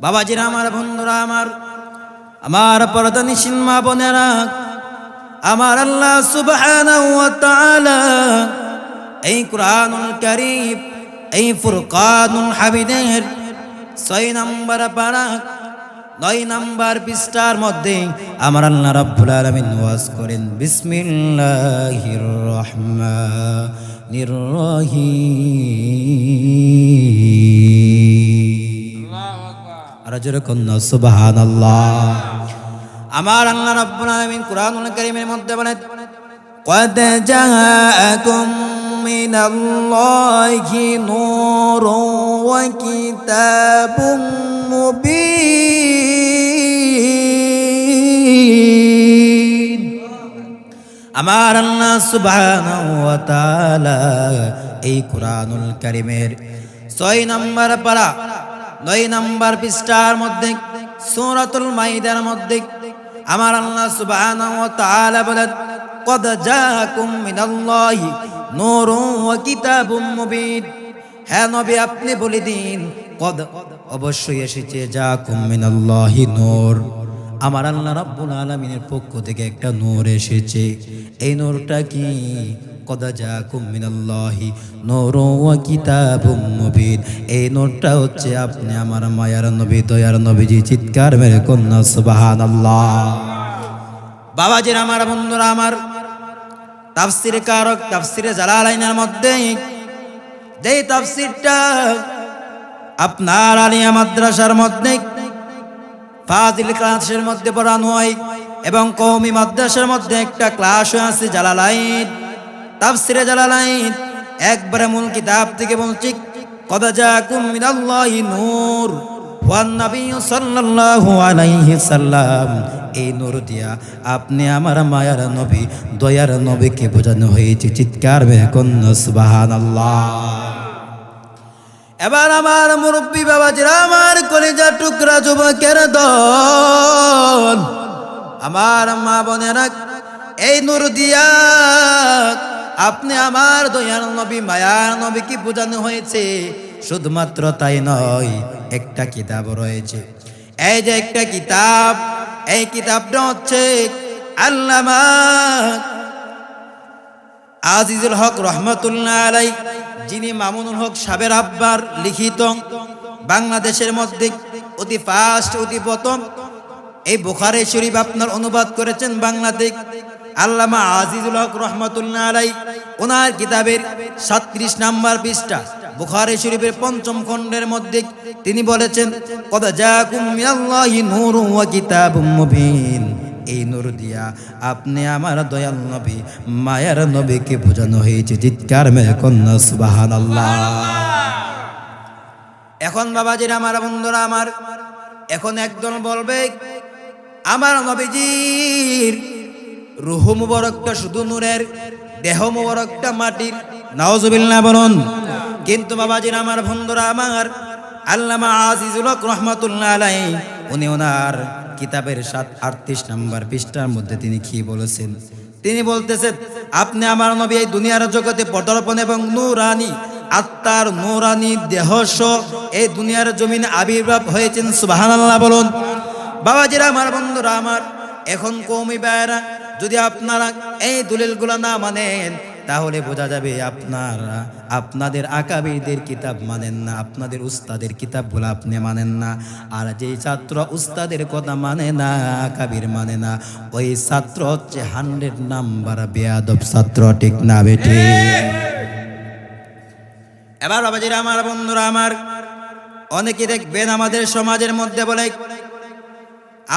বাবাজিরা আমার, বন্ধুরা আমার, আমার পরদানিশীন মা বোনেরা, আমার আল্লাহ সুবহানাহু ওয়া তাআলা এই কুরআনুল কারীম, এই ফুরকানুল হামিদের 6 নম্বর পারা 9 নম্বর পৃষ্ঠার মধ্যে আমার আল্লাহ রাব্বুল আলামিন ওয়াজ করেন, বিসমিল্লাহির রহমানির রহিম। আর যেরকম সুবহানাল্লাহ। আমার আল্লাহ রাব্বুল আলামিন কুরআনুল কারীমের মধ্যে বলেন, قد جاءكم من الله نور وكتاب مبين। আমার আল্লাহ সুবহানাহু ওয়া তাআলা এই কুরআনুল কারীমের 6 নম্বর পারা 9 নম্বর পৃষ্ঠার মধ্যে সূরাতুল মাইদার মধ্যে আমার আল্লাহ সুবহানাহু ওয়া তাআলা বলেন, قد جاءكم من الله نور وكتاب مبين। হ্যাঁ নবী, আপনি বলে দিন, কদ অবশ্যই এসেছে, জাকুম মিনাল্লাহি নূর, আমার আল্লাহ রাব্বুল আলামিনের পক্ষ থেকে একটা নূর এসেছে। এই নূরটা কি? কদ জাকুম মিনাল্লাহি নূরুন ওয়া কিতাবুম মুবিন। এই নূরটা হচ্ছে আপনি আমার মায়ার নবী, দয়ার নবীজি। চিৎকার মেরে কন্যা সুবহানাল্লাহ। বাবাজির আমার, বন্ধুরা আমার, তাফসীর কারক তাফসীরে জালালাইনের মধ্যে যেই তাফসীরটা আপনার আলিয়া মাদ্রাসার মধ্যে ফাজিল ক্লাসের মধ্যে পড়ানো হয় এবং কওমি মাদ্রাসার মধ্যে একটা ক্লাস আছে জালালাইন, তাফসীরে জালালাইন একবারে মূল কিতাব থেকে বলছি, কদ জাকুম মিনাল্লাহি নূর ওয়ান নবী সাল্লাল্লাহু আলাইহি সাল্লাম। এই নূর দিয়া আপনি আমার মায়ার নবী, দয়ার নবীকে বোঝানো হয়েছে। চিৎকার মেরে কন্যা সুবহানাল্লাহ। এবার আমার মুরব্বী বাবাজিরা, আমার কলিজার টুকরা যুবকের দল, আমার মা বোনেরা, এই নূর দিয়া আপনি আমার দয়ার নবী, মায়ার নবীকে বোঝানো হয়েছে। শুধুমাত্র তাই নয়, একটা কিতাব রয়েছে। এই যে একটা কিতাব, এই কিতাবটা হচ্ছে আল্লামা আজিজুল হক রহমতুল্লাহ আলাই, যিনি মামুনুল হক সাহেবের আব্বার লিখিত, বাংলাদেশের মধ্যে অতি ফার্স্ট, অতি প্রথম এই বুখারী শরীফ আপনার অনুবাদ করেছেন বাংলাতে আল্লামা আজিজুল হক রহমতুল্লাহ আলাই। ওনার কিতাবের 37 নম্বর পৃষ্ঠা বুখারী শরীফের 5ম খণ্ডের মধ্যে তিনি বলেছেন, কদ জাকুম মিনাল্লাহি নূরুন ওয়া কিতাবুম মুবিন। এই নূর দিয়া আপনি আমার দয়াল নবী, মায়ার নবীকে বোঝানো হয়েছে। চিৎকার মেরে কন্যা সুবহানাল্লাহ। এখন বাবাজিরা আমার, বন্ধুরা আমার, এখন একজন বলবে আমার নবীজির রূহ মুবারকটা শুধু নূরের, দেহ মুবারকটা মাটির। নাউজুবিল্লাহ বলুন। কিন্তু বাবাজিরা আমার, বন্ধুরা আমার, আল্লামা আজিজুল হক রহমাতুল্লাহ আলাইহি উনি ওনার কিতাবের 38 নম্বর পৃষ্ঠার মধ্যে তিনি কি বলেছেন? তিনি বলতেছেন, আপনি আমার নবী এই দুনিয়ার জগতে পদার্পণ এবং নূরানি আত্মার নূরানি দেহস এই দুনিয়ার জমিনে আবির্ভাব হয়েছেন। সুবহানাল্লাহ বলুন। বাবাজিরা আমার, বন্ধুরা আমার, এখন কওমি ভাইরা, যদি আপনারা এই দলিলগুলো না মানেন তাহলে বোঝা যাবে আপনারা আপনাদের আকাবিরদের কিতাব মানেন না, আপনাদের উস্তাদের কিতাবগুলো আপনি মানেন না। আর যেই ছাত্র উস্তাদের কথা মানে না, আকাবির মানে না, ওই ছাত্র হচ্ছে 100 নাম্বার বেয়াদব ছাত্র। ঠিক না বেঠে? এবার বাবাজিরা আমার, বন্ধুরা আমার, অনেকে দেখবেন আমাদের সমাজের মধ্যে বলে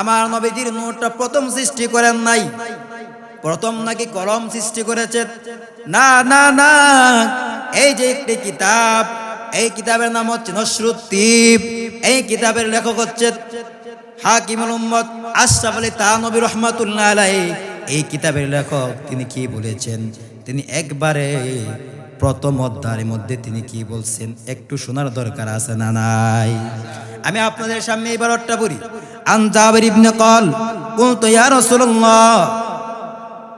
আমার নবীজির নূরটা প্রথম সৃষ্টি করেন নাই, প্রথম নাকি কলম সৃষ্টি করেছে। না না না, এই যে একটি কিতাব, এই কিতাবের নাম হচ্ছে নসরুত তিব। এই কিতাবের লেখক হচ্ছে হাকিমুল উম্মত আশরাফ আলী থানভী রহমাতুল্লাহ আলাইহি। এই কিতাবের লেখক তিনি কি বলেছেন? তিনি একবারে প্রথম অধ্যায়ের মধ্যে তিনি কি বলছেন একটু শোনার দরকার আছে না নাই? আমি আপনাদের সামনে এবার একটা পড়ি। আন জাবির ইবনে ক্বাল কুলতু ইয়া রাসূলুল্লাহ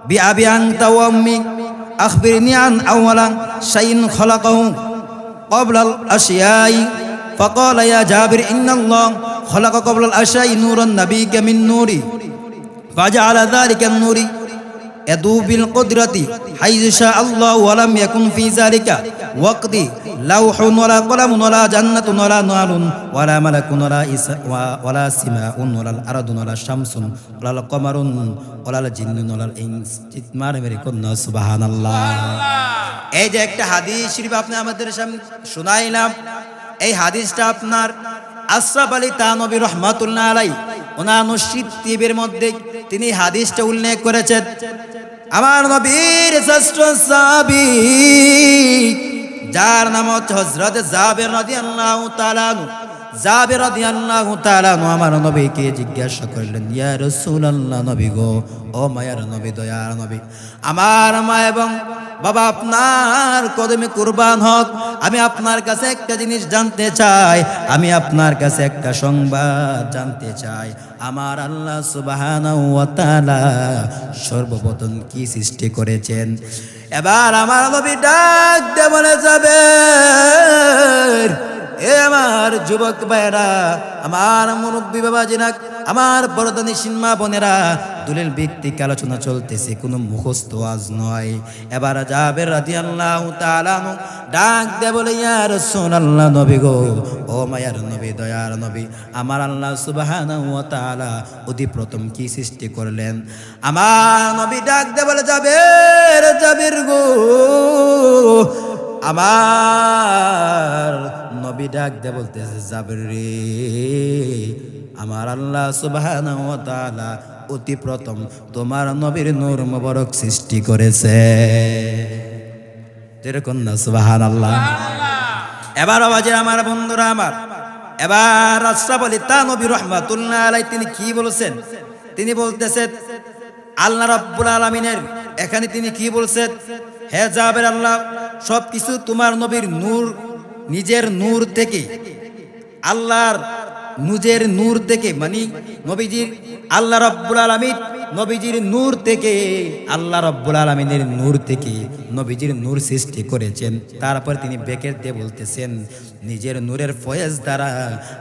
বিআবি আনতা ওয়া উম্মি আখবিরনি আন আওয়ালা শাইইন খালাকাহু ক্বাবলা আল আশিয়াই ফাকালা ইয়া জাবির ইন্নাল্লাহ খলাকা ক্বাবলাল আশাই নূরান নাবিয়্যিকা মিন নূরি ফাজআলা যালিকা নূরি ইয়াদু বিল কুদরাতি হাইযু শা আল্লাহু ওয়া লাম ইয়াকুন ফি যালিকা ওয়াক্তি লাউহুন ওয়ালা কলামুন ওয়ালা জান্নাতুন ওয়ালা নারুন ওয়ালা মালাকুন ওয়ালা সিমাউন ওয়ালা আরদুন ওয়ালা শামসুন ওয়ালা কমারুন ওয়ালা জিন্নুন ওয়ালা ইনস। চিৎকার মেরে কন্যা সুবহানাল্লাহ। এই যে একটা হাদিস শরীফ আপনি আমাদের সামনে শুনাইলাম, এই হাদিসটা আপনার আশরাফ আলী থানভী রাহমাতুল্লাহ আলাইহি ওনার নসিবের মধ্যে তিনি হাদিসটা উল্লেখ করেছেন। আমার নবীর শ্রেষ্ঠ সাহাবী যার নাম হচ্ছে হযরত জাবের রাদিয়াল্লাহু তাআলা আনহু। জাবের রাদিয়াল্লাহু তাআলা আনহু আমার নবীকে জিজ্ঞাসা করলেন, ইয়া রাসূলুল্লাহ, নবী গো, ও মায়ার নবী, দয়ার নবী, আমার মা এবং বাবা আপনার কদমে কুরবান হক, আমি আপনার কাছে একটা জিনিস জানতে চাই, আমি আপনার কাছে একটা সংবাদ জানতে চাই। আমার আল্লাহ সুবহানাহু ওয়া তাআলা সর্বপ্রথম কি সৃষ্টি করেছেন? এবার আমার নবী ডাক দিয়ে বলে যাবে, এ আমার যুবক ভাইরা, আমার মুরব্বী বাবাজিরা, আমার পর্দানিশীন মা বোনেরা, দলিল ভিত্তিক আলোচনা চলতেছে, কোনো মুখস্থ ওয়াজ নয়। এবার জাবের রাদিয়াল্লাহু তাআলা ডাক দে বলে, ইয়া রাসূলুল্লাহ, নবী গো, ও মায়ার নবী, দয়ার নবী, আমার আল্লাহ সুবহানাহু ওয়া তাআলা অতি প্রথম কি সৃষ্টি করলেন? আমার নবী ডাক দে বলে, জাবের গো, আমার নবী ডাক দে বলতেছে, জাবের রে, আমার আল্লাহ সুবহানাহু ওয়া তাআলা অতি প্রথম তোমার নবীর নূর মুবারক সৃষ্টি করেছে। যেরকম না সুবহানাল্লাহ। এবার আওয়াজে আমার বন্ধুরা আমার, এবার আশরাফ আলী থানভী রাহমাতুল্লাহ আলাইহি তিনি কি বলেছেন? তিনি বলতেছেন আল্লাহ রাব্বুল আলামিনের এখানে তিনি কি বলছেন? হে জাবের, আল্লাহ সবকিছু তোমার নবীর নূর, নিজের নূর থেকে, আল্লাহর নিজের নূর থেকে, মানে নবীজির, আল্লাহ রাব্বুল আলামিন নবীজির নূর থেকে, আল্লাহ রাব্বুল আলামিনের নূর থেকে নবীজির নূর সৃষ্টি করেছেন। তারপর তিনি ব্যাকেট দিয়ে বলতেছেন, নিজের নূরের ফয়েজ দ্বারা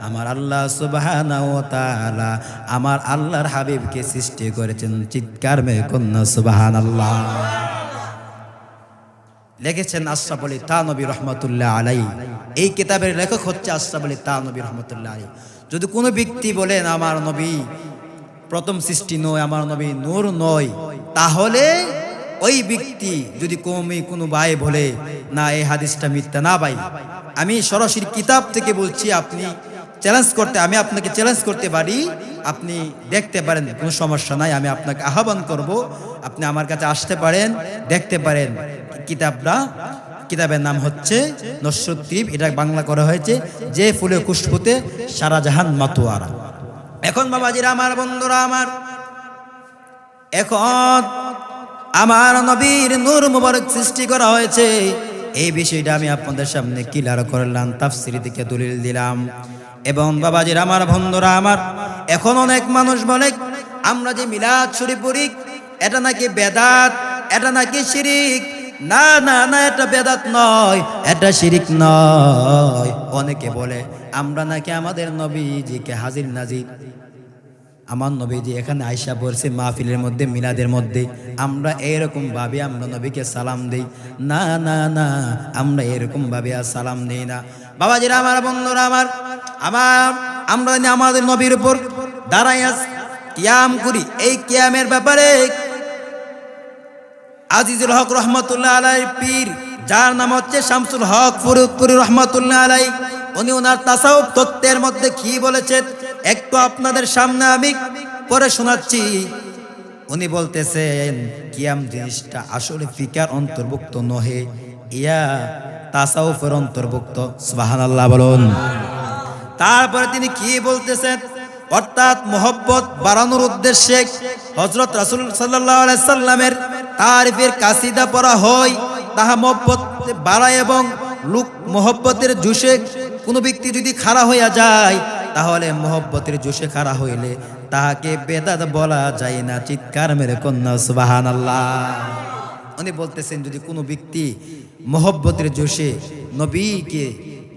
আমার আল্লাহ সুবহানাহু ওয়া তাআলা আমার আল্লাহর হাবিবকে সৃষ্টি করেছেন। চিৎকার মেরে কন্যা সুবহানাল্লাহ। লিখেছেন আশরাফ আলী থানভী রাহমাতুল্লাহ আলাইহি। এই কিতাবের লেখক হচ্ছে আশরাফ আলী থানভী রাহমাতুল্লাহ আলাইহি। যদি কোনো ব্যক্তি বলেন আমার নবী প্রথম সৃষ্টি নয়, আমার নবী নূর নয়, তাহলে ওই ব্যক্তি যদি কোনো ভাই বলে না এই হাদিসটা মিথ্যা, না ভাই, আমি সরাসরি কিতাব থেকে বলছি, আপনি চ্যালেঞ্জ করতে, আমি আপনাকে চ্যালেঞ্জ করতে পারি, আপনি দেখতে পারেন, কোনো সমস্যা নাই, আমি আপনাকে আহ্বান করব, আপনি আমার কাছে আসতে পারেন, দেখতে পারেন। কিতাবের নাম হচ্ছে নসরুদ্দীপ, এটা বাংলা করা হয়েছে যে ফুলে খুশবুতে সারা জাহান মাতোয়ারা। এখন বাবাজিরা আমার, বন্ধুরা আমার, এখন আমার নবীর নূর মুবারক সৃষ্টি করা হয়েছে, এই বিষয়টা আমি আপনাদের সামনে ক্লিয়ার করলাম, তাফসীর থেকে দলিল দিলাম। এবং বাবাজিরা আমার, বন্ধুরা আমার, এখন অনেক মানুষ বলে আমরা যে মিলাদ শরীফ পড়ি এটা নাকি বেদাত, এটা নাকি শিরিক। না না না, এটা বেদাত নয়, এটা শিরিক নয়। অনেকে বলে আমরা নাকি আমাদের নবীজিকে হাজির নাজির, আমার নবীজি এখানে আয়সা পড়ছে মাহফিলের মধ্যে, মিলাদের মধ্যে, আমরা এরকম ভাবে আমরা নবীকে সালাম দেই। না না না, আমরা এরকম ভাবে আর সালাম দেই না। বাবাজিরা আমার, বন্ধুরা আমার, আমরা আমাদের নবীর উপর দাঁড়াইয়া কিয়াম করি। এই কিয়ামের ব্যাপারে আজিজুল হক রহমতুল্লাহ আলাইহির পীর, যার নাম হচ্ছে শামসুল হক ফরিদপুরি রহমতুল্লাহ আলাইহি, উনি ওনার তাসাউফ তত্ত্বের মধ্যে কি বলেছেন একটু আপনাদের সামনে আমি পড়ে শোনাচ্ছি। উনি বলতেছেন কিয়াম জিনিসটা আসলে ফিকার অন্তর্ভুক্ত নহে, ইয়া তাসাউফের অন্তর্ভুক্ত। সুবহানাল্লাহ বলুন। তারপরে তিনি কি বলতেছেন, অর্থাৎ মোহব্বত বাড়ানোর উদ্দেশ্যে হযরত রাসূল সাল্লাল্লাহু আলাইহি সাল্লামের তারিফের কাসিদা পড়া হয়, তাহা মোহব্বত বাড়ায় এবং লোক মোহব্বতের জোশে কোনো ব্যক্তি যদি খাড়া হইয়া যায়, তাহলে মোহব্বতের জোশে খাড়া হইলে তাহাকে বেদাত বলা যায় না। চিৎকার মেরে কন্যা সুবহানাল্লাহ। উনি বলতেছেন যদি কোনো ব্যক্তি মোহব্বতের জোশে নবীকে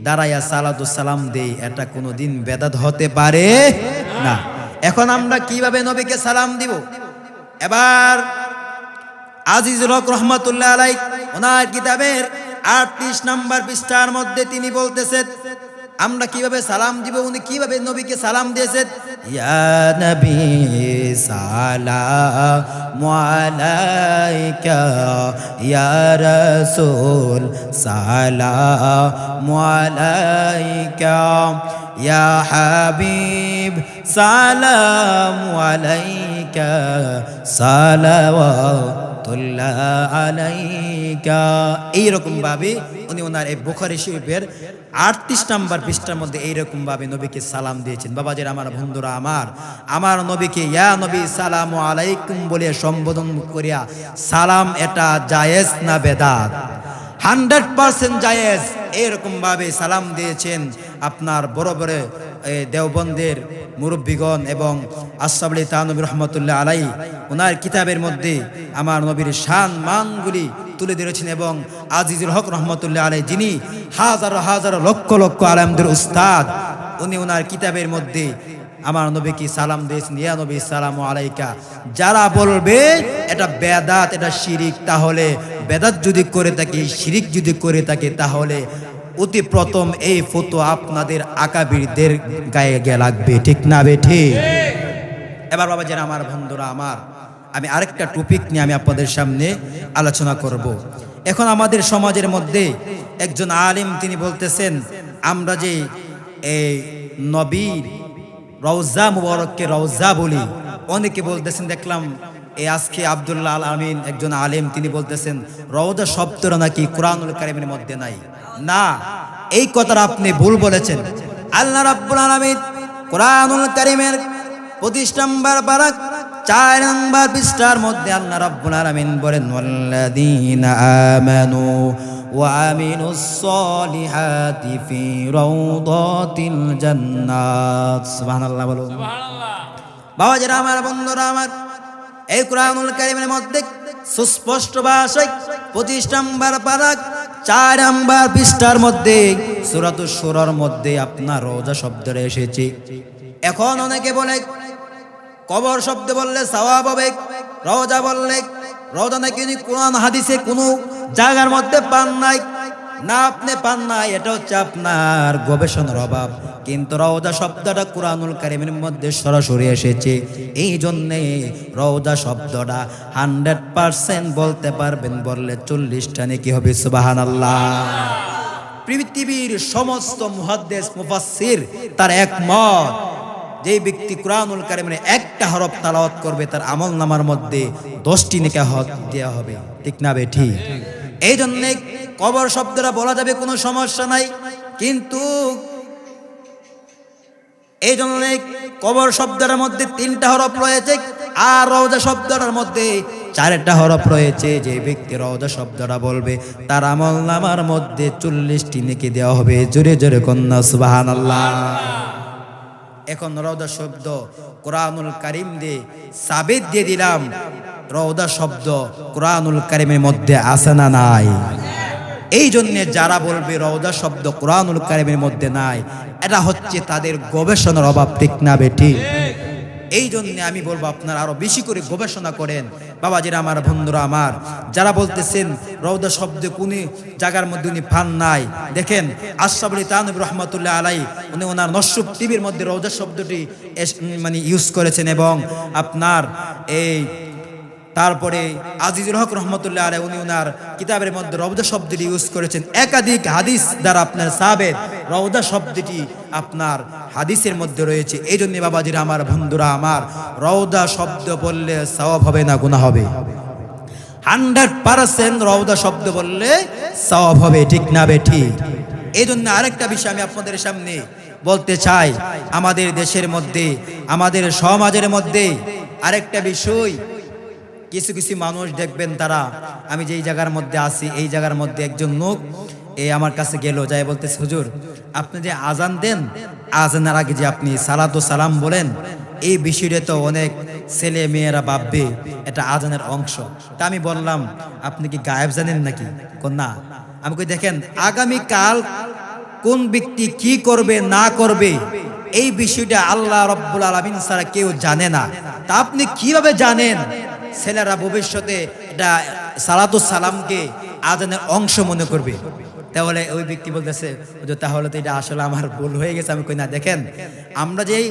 দাঁড়াইয়া সালাতু সালাম দেই, এটা কোনোদিন বেদাত হতে পারে না। এখন আমরা কিভাবে নবীকে সালাম দিব? এবার আজিজুল হক রহমাতুল্লাহ আলাইহি ওনার কিতাবের 38 নম্বর পৃষ্ঠার মধ্যে তিনি বলতেছেন আমরা কিভাবে সালাম দিব, উনি কিভাবে নবীকে সালাম দিয়েছেন। ইয়া নবী সালামু আলাইকা, ইয়া রাসূল সালামু আলাইকা, ইয়া হাবিব সালামু আলাইকা, সালাওয়াতুল্লাহ আলাইকা। এইরকম ভাবে উনি ওনার এই বুখারী শরীফের 38 নম্বর পৃষ্ঠার মধ্যে এইরকম ভাবে নবীকে সালাম দিয়েছেন। বাবাজির আমার, বন্ধুরা আমার নবীকে ইয়া নবী সালামু আলাইকুম বলে সম্বোধন করিয়া সালাম এটা জায়েজ না বেদাত? 100% জায়েজ। এরকম ভাবে সালাম দিয়েছেন আপনার বড় বড় দেওবন্দের মুরব্বীগণ এবং আসহাবুল তানবী রহমাতুল্লাহ আলাইহি ওনার কিতাবের মধ্যে আমার নবীর শান মানগুলি তুলে ধরেছেন। এবং আজিজুল হক রহমাতুল্লাহ আলাইহি যিনি হাজার হাজার লক্ষ লক্ষ আলেমদের উস্তাদ, উনি ওনার কিতাবের মধ্যে আমার নবীকে সালাম দিয়েছেন ইয়া নবী সালামু আলাইকা। যারা বলবে এটা বেদাত, এটা শিরিক, তাহলে বেদাত যদি করে থাকে, শিরিক যদি করে থাকে, তাহলে অতি প্রথম এই ফতোয়া আপনাদের আকাবিরদের গায়ে গিয়ে লাগবে, ঠিক না বেঠি? এবার বাবা যারা আমার, বন্ধুরা আমি আরেকটা টপিক নিয়ে আমি আপনাদের সামনে আলোচনা করব। এখন আমাদের সমাজের মধ্যে একজন আলিম তিনি বলতেছেন আমরা যে এই নবীর রওজা মুবারককে রওজা বলি, অনেকে বলতেছেন, দেখলাম এই আজকে আব্দুল্লাহ আল আমিন একজন আলেম তিনি বলতেছেন রওজা শব্দটা নাকি কুরআনুল কারীমের মধ্যে নাই। না, এই কথাটা আপনি ভুল বলেছেন। আল্লাহ রাব্বুল আলামিন কুরআনুল কারীমের 25 নম্বর পারা 4 নম্বর পৃষ্ঠার মধ্যে আল্লাহ রাব্বুল আলামিন বলেন ওয়াল্লাযীনা আমানু ওয়া আমিলুস সলিহাতি ফি রাউদাতিল জান্নাত। সুবহানাল্লাহ বলুন, সুবহানাল্লাহ। বাবা যারা আমার, বন্ধুরা আমার, এই কুরআনুল কারীমের মধ্যে সুস্পষ্ট ভাষায় 25 নম্বর পারা 4 নম্বর পৃষ্ঠার মধ্যে সূরাতুশ শুরার মধ্যে আপনার রওজা শব্দটা এসেছে। এখন অনেকে বলে কবর শব্দ বললে সওয়াব হবে, রওজা বললে রওজা নাকি কোরআন হাদিসে কোনো জায়গার মধ্যে পান নাই। না, আপনি পান নাই, এটা হচ্ছে আপনার গবেষণার অভাব। কিন্তু রওজা শব্দটা কুরআনুল কারীমের মধ্যে সরাসরি এসেছে। এই জন্যে রওজা শব্দটা 100% বলতে পারবেন, বললে 40টা নেকি হবে। সুবহানাল্লাহ। পৃথিবীর সমস্ত মুহাদ্দিস মুফাসসির তার একমত, যে ব্যক্তি কুরআনুল কারীমের একটা হরফ তেলাওয়াত করবে তার আমলনামার মধ্যে 10টি নেকি দেওয়া হবে, ঠিক না বেঠি? এই জন্য কবর শব্দটা বলা যাবে, কোনো সমস্যা নাই। কিন্তু এই জন্য কবর শব্দটার মধ্যে 3টা হরফ রয়েছে, আর রওজা শব্দটার মধ্যে 4টা হরফ রয়েছে। যে ব্যক্তি রওজা শব্দটা বলবে তার আমলনামার মধ্যে 40টি নেকি দেওয়া হবে। জোরে জোরে কন্যা সুবহানাল্লাহ। এখন রওজা শব্দ কুরআনুল কারীম দিয়ে সাবিত দিয়ে দিলাম, রওজা শব্দ কুরআনুল কারীমের মধ্যে আছে না নাই? এই জন্য যারা বলবে রওজা শব্দ কুরআনুল কারীমের মধ্যে নাই, এটা হচ্ছে তাদের গবেষণার অভাব, ঠিক না বেঠি? এই জন্য আমি বলবো আপনারা আরো বেশি করে গবেষণা করেন। বাবাজিরা আমার, বন্ধুরা আমার, যারা বলতেছেন রওজা শব্দ কোন জায়গার মধ্যে উনি পান নাই, দেখেন আসহাবুল তানবী রহমাতুল্লাহ আলাইহি উনি ওনার নসব টিভির মধ্যে রওজা শব্দটি মানে ইউজ করেছেন। এবং আপনার এই তারপরে আজিজুল হক রহমাতুল্লাহ আলাইহি উনি ওনার কিতাবের মধ্যে রওজা শব্দটি ইউজ করেছেন। একাধিক হাদিস দ্বারা আপনার সাবেত রওজা শব্দটি আপনার হাদিসের মধ্যে রয়েছে। এই জন্য বাবাজিরা আমার, বন্ধুরা আমার, রওজা শব্দ বললে সওয়াব হবে না গুনাহ হবে? 100% রওজা শব্দ বললে সওয়াব হবে, ঠিক না বেঠি? এই জন্য আরেকটা বিষয় আমি আপনাদের সামনে বলতে চাই। আমাদের দেশের মধ্যে, আমাদের সমাজের মধ্যে আরেকটা বিষয়, কিছু কিছু মানুষ দেখবেন তারা, আমি যেই জায়গার মধ্যে আছি এই জায়গার মধ্যে একজন লোক আমার কাছে গেল, যাই বলতেছে হুজুর আপনি যে আজান দেন, আজানের আগে যে আপনি সালাতু সালাম বলেন, এই বিষয়টা তো অনেক ছেলে মেয়েরা ভাববে এটা আজানের অংশ। তা আমি বললাম আপনি কি গায়েব জানেন নাকি? না। আমি কই দেখেন আগামীকাল কোন ব্যক্তি কি করবে না করবে এই বিষয়টা আল্লাহ রাব্বুল আলামিন ছাড়া কেউ জানে না। তা আপনি কিভাবে জানেন ছেলেরা ভবিষ্যতে এটা সালাতুস সালামকে আজানের অংশ মনে করবে? তাহলে ওই ব্যক্তি বলতেছে যে তাহলে তো এটা আসলে আমার ভুল হয়ে গেছে। আমি কই না, দেখেন আমরা যেই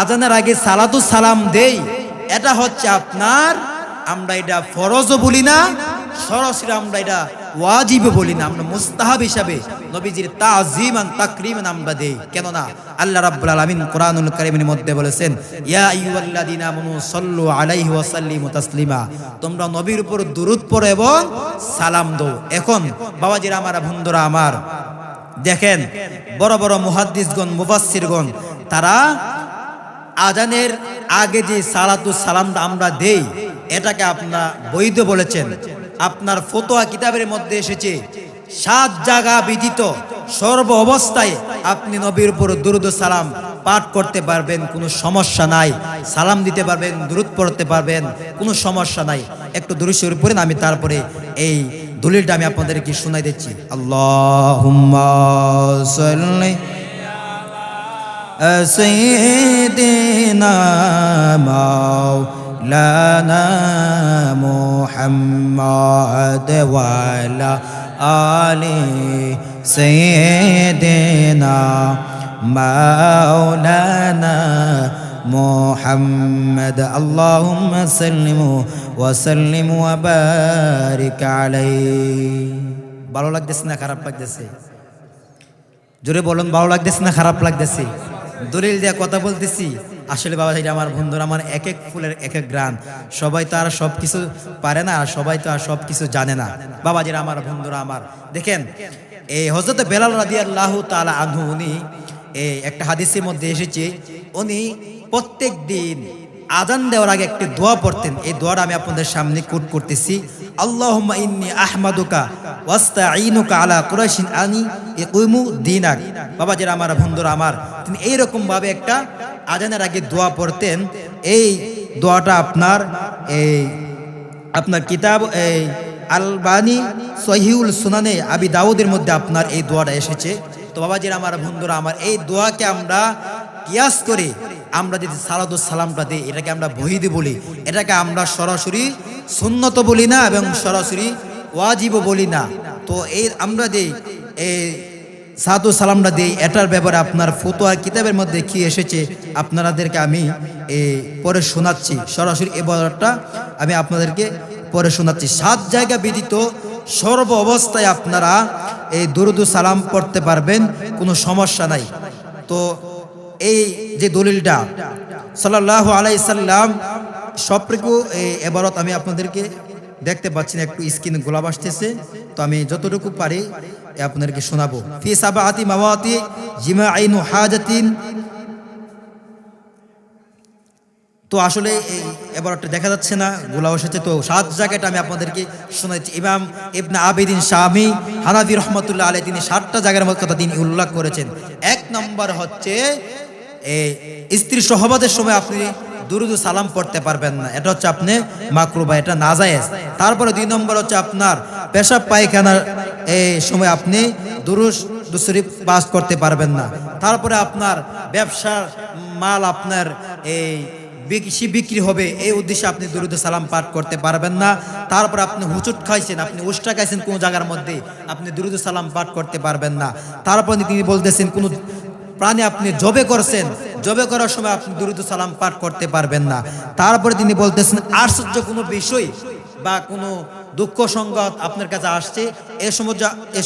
আজানের আগে সালাতুস সালাম দেই এটা হচ্ছে আপনার, আমরা এটা ফরজও বলি না, সরাসরি আমরা এটা ওয়াজিবও বলি না, আমরা মুস্তাহাব হিসাবে নবীজির তাযীমান তাকরীমান আমরা দেই। কেন না আল্লাহ রাব্বুল আলামিন কোরআনুল কারীমের মধ্যে বলেছেন, ইয়া আইয়ুহাল্লাযীনা আমানু সাল্লু আলাইহি ওয়া সাল্লিমু তাসলিমা, তোমরা নবীর উপর দুরূদ পড়ো এবং সালাম দাও। এখন বাবাজিরা আমার, বন্ধুরা আমার, দেখেন বড় বড় মুহাদ্দিসগণ মুফাসসিরগণ তারা আজানের আগে যে সালাতুস সালামটা আমরা দেই এটাকে আপনার বৈধ বলেছেন। আপনার ফতোয়া কিতাবের মধ্যে এসেছে 7 জায়গা ব্যতীত সর্ব অবস্থায় আপনি নবীর উপর দুরূদ ও সালাম পাঠ করতে পারবেন, কোনো সমস্যা নাই। সালাম দিতে পারবেন, দুরূদ পড়তে পারবেন, কোনো সমস্যা নাই। একটু দুরূদ শরীফ পড়েন, আমি তারপরে এই দলিলটা আমি আপনাদেরকে শোনাই দিচ্ছি। আল্লাহুম্মা সাল্লি সাইয়্যিদিনা মাওলানা মুহাম্মদ ওয়া আলা আলি সাইয়্যিদিনা মাওলানা মুহাম্মদ। আল্লাহুম্মা সাল্লিম ওয়া সাল্লিম ওয়া বারিক আলাইহি। ভালো লাগতেছে না খারাপ লাগতেছে? জোরে বলুন, ভালো লাগতেছে না খারাপ লাগতেছে? দলিল দিয়ে কথা বলতেছি। আসলে বাবা, এটা আমার বন্ধুরা, আমার এক এক ফুলের এক এক গ্রান। সবাই তো আর সব কিছু পারে না, আর সবাই তো আর সব কিছু জানে না। বাবাজিরা আমার, বন্ধুরা আমার, দেখেন এই হযরত বেলাল রাদিয়াল্লাহু তাআলা আনহু, উনি একটা হাদিসের মধ্যে এসেছে, উনি প্রত্যেক দিন আজান দেওয়ার আগে একটি দোয়া পড়তেন। এই দোয়াটা আমি আপনাদের সামনে কোট করতেছি। আল্লাহুম্মা ইন্নী আহমাদুকা ওয়াস্তাঈনুকা আলা কুরাইশিন আনি ইয়াকুমু দীনাক। বাবাজিরা আমার, বন্ধুরা আমার, তিনি এইরকম ভাবে একটা আজানের আগে দোয়া পড়তেন। এই দোয়াটা আপনার কিতাব আলবানী সহিহুল সুনানে আবি দাউদের মধ্যে আপনার এই দোয়াটা এসেছে। তো বাবাজিরা আমার, বন্ধুরা আমার, এই দোয়াকে আমরা কিয়াস করে আমরা যদি সালাতুস সালামটা দিই, এটাকে আমরা বহিদ বলি, এটাকে আমরা সরাসরি সুন্নত বলি না এবং সরাসরি ওয়াজিবও বলি না। তো এই আমরা যে এই সালাতুস সালামটা দিই, এটার ব্যাপারে আপনার ফতোয়া কিতাবের মধ্যে কি এসেছে আপনাদেরকে আমি পরে শোনাচ্ছি। সরাসরি এই বলাটা আমি আপনাদেরকে পরে শোনাচ্ছি। 7 জায়গা ব্যতীত সর্ব অবস্থায় আপনারা এই দুরূদ ও সালাম পড়তে পারবেন, কোনো সমস্যা নাই। তো এই যে দলিলটা সাল্লাল্লাহু আলাইহি সাল্লাম সবটুকু এবারত আমি আপনাদেরকে দেখতে পাচ্ছি না, একটু স্ক্রিন গোলাপ আসতেছে, তো আমি যতটুকু পারি আপনাদেরকে শোনাবো। ফি সাবাতি মাওয়াতি জিমাইনু হাজাতিন। তো আসলে এবারটা দেখা যাচ্ছে না, গোলাপ এসেছে, তো 7 জায়গাটা আমি আপনাদেরকে শোনাচ্ছি। ইমাম ইবনে আবিদিন শামি হানাফি রহমাতুল্লাহ আলাইহি তিনি 7টা জায়গার মধ্যে কথা তিনি উল্লেখ করেছেন। 1 নম্বর হচ্ছে স্ত্রী সহবাদের সময় আপনি দুরূদ ও সালাম পড়তে পারবেন না, এটা হচ্ছে আপনি মাকরুহ বা এটা নাজায়েজ। তারপরে 2 নম্বর হচ্ছে আপনার পেশাব পায়খানার সময় আপনি দুরূদ শরীফ পাঠ করতে পারবেন না। তারপরে আপনার ব্যবসার মাল আপনার বেশি বিক্রি হবে, এই উদ্দেশ্যে আপনি দুরূদ সালাম পাঠ করতে পারবেন না। তারপর আপনি হুচুট খাইছেন, আপনি উষ্টা খাইছেন কোন জায়গার মধ্যে, আপনি দুরূদ সালাম পাঠ করতে পারবেন না। তারপর তিনি বলতেছেন কোন প্রাণী আপনি জবে করছেন, জবে করার সময় আপনি দুরূদ সালাম পাঠ করতে পারবেন না। তারপরে তিনি বলতেছেন আশ্চর্য কোনো বিষয় বা কোনো দুঃখ সংবাদ আপনার কাছে আসছে, এ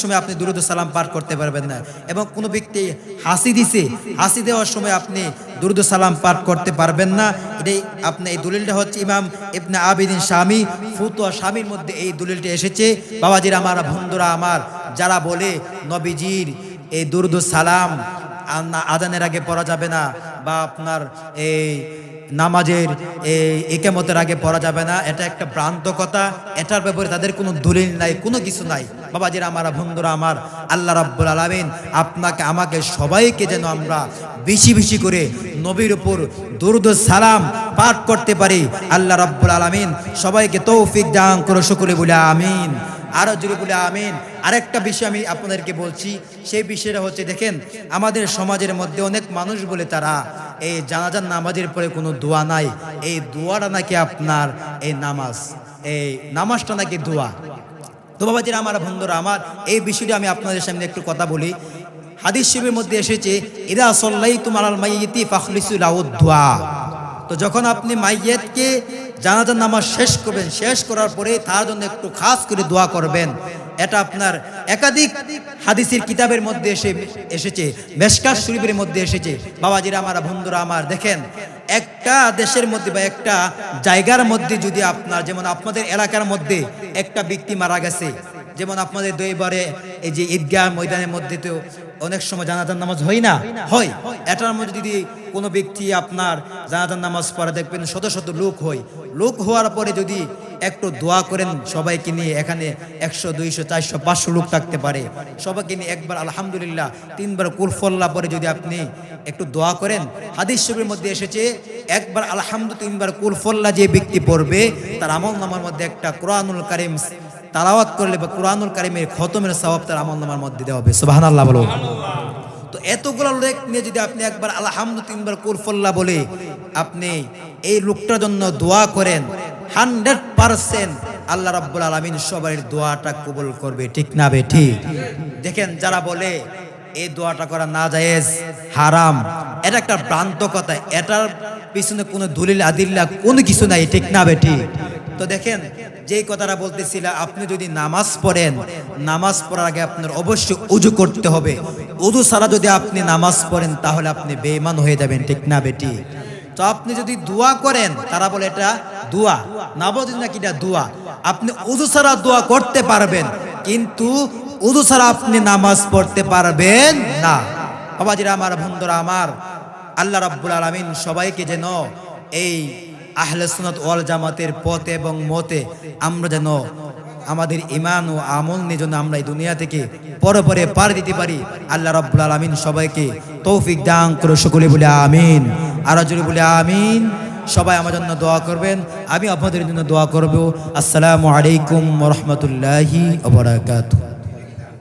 সময় আপনি দুরূদ সালাম পাঠ করতে পারবেন না। এবং কোনো ব্যক্তি হাসি দিছে, হাসি দেওয়ার সময় আপনি দুরূদ সালাম পাঠ করতে পারবেন না। এটাই আপনি এই দলিলটা হচ্ছে ইমাম ইবনে আবিদিন শামি ফুতুয়া শামির মধ্যে এই দলিলটা এসেছে। বাবাজির আমার, বন্ধুরা আমার, যারা বলে নবীজির এই দুরূদ সালাম আজানের আগে পড়া যাবে না বা আপনার এই নামাজের ইকামতের আগে পড়া যাবে না, এটা একটা ভ্রান্ত কথা। এটার ব্যাপারে তাদের কোনো দলিল নাই, কোনো কিছু নাই। বাবাজিরা আমার, বন্ধুরা আমার, আল্লাহ রাব্বুল আলামিন আপনাকে আমাকে সবাইকে যেন আমরা বেশি বেশি করে নবীর উপর দুরূদ সালাম পাঠ করতে পারি। আল্লাহ রাব্বুল আলামিন সবাইকে তৌফিক দান করে সকলে বলে আমিন। আরো জোরে বলে আমিন। আরেকটা বিষয় আমি আপনাদেরকে বলছি, সেই বিষয়টা হচ্ছে দেখেন আমাদের সমাজের মধ্যে অনেক মানুষ বলে তারা এই জানাজার নামাজের পরে কোনো দোয়া নাই, এই দোয়াটা নাকি আপনার এই নামাজ, এই নামাজটা নাকি দোয়া। তো বাবাজিরা আমার, বন্ধুরা আমার, এই বিষয়টি আমি আপনাদের সামনে একটু কথা বলি। হাদিস শরীফের মধ্যে এসেছে ইদা সাল্লাইতুম আলাল মাইয়িতি ফাখলিসু লাহু দুআ। তো যখন আপনি মাইয়িতকে জানাজার নামাজ শেষ করবেন, শেষ করার পরে তার জন্য একটু খাস করে দোয়া করবেন। এটা আপনার একাধিক হাদিসের কিতাবের মধ্যে এসেছে, মিশকাত শরীফের মধ্যে এসেছে। বাবাজিরা আমার, বন্ধুরা আমার, দেখেন একটা দেশের মধ্যে বা একটা জায়গার মধ্যে যদি আপনার, যেমন আপনাদের এলাকার মধ্যে একটা ব্যক্তি মারা গেছে, যেমন আপনাদের দইবারে এই যে ঈদগাহ ময়দানের মধ্যে তো অনেক সময় জানাজার নামাজ হয় না, হয়। এটার মধ্যে যদি কোনো ব্যক্তি আপনার জানাজার নামাজ পড়ে, দেখবেন শত শত লোক হয়। লোক হওয়ার পরে যদি একটু দোয়া করেন সবাইকে নিয়ে, এখানে 100, 200, 400, 500 লোক থাকতে পারে, সবাইকে নিয়ে একবার আলহামদুলিল্লাহ 3 বার কুলফল্লাহ পরে যদি আপনি একটু দোয়া করেন, হাদিস শরীফের মধ্যে এসেছে একবার আলহামদুলিল্লাহ 3 বার কুলফল্লাহ যে ব্যক্তি পড়বে তার আমলনামার মধ্যে একটা কোরআনুল কারীম তালাওয়াত করলে বা কোরআনুল কারীমের খতমের সওয়াব তার আমলনামার মধ্যে দেওয়া হবে। সুবহানাল্লাহ বলো। তো এতগুলো লোক নিয়ে যদি আপনি একবার আলহামদুলিল্লাহ 3 বার কুলফল্লাহ বলে আপনি এই লোকটার জন্য দোয়া করেন, 100% আল্লাহ রাব্বুল আলামিন সবার দোয়াটা কবুল করবে, ঠিক না বে ঠিক? দেখেন যারা বলে এই দোয়াটা করা নাজায়েজ, হারাম, এটা একটা ভ্রান্ত কথা, এটার পিছনে কোনো দলিল আদিল্লা কোনো কিছু নাই, ঠিক না বে ঠিক? তো দেখেন যেই কথাটা বলতেছিলাম, আপনি যদি নামাজ পড়েন, নামাজ পড়ার আগে আপনার অবশ্যই উযু করতে হবে। উযু ছাড়া যদি আপনি নামাজ পড়েন তাহলে আপনি বেঈমান হয়ে যাবেন, ঠিক না বেটি? তো আপনি যদি দোয়া করেন, তারা বলে এটা দোয়া, নামাজ নাকি এটা দোয়া। আপনি উযু ছাড়া দোয়া করতে পারবেন, কিন্তু উযু ছাড়া আপনি নামাজ পড়তে পারবেন না। বাবাজিরা আমার, বন্ধুরা আমার, আল্লাহ রাব্বুল আলামিন সবাইকে যেন এই আহলে সুন্নাত ওয়াল জামাতের পথে এবং মতে আমরা যেন আমাদের ঈমান ও আমল নিয়ে যেন আমরা এই দুনিয়া থেকে পরে পার দিতে পারি। আল্লাহ রাব্বুল আলামিন সবাইকে তৌফিক দান করে, সকলে বলে আমিন, আর জোরে বলে আমিন। সবাই আমার জন্য দোয়া করবেন, আমি আপনাদের জন্য দোয়া করব। আসসালামু আলাইকুম ওয়া রাহমাতুল্লাহি ওয়া বারাকাতুহু।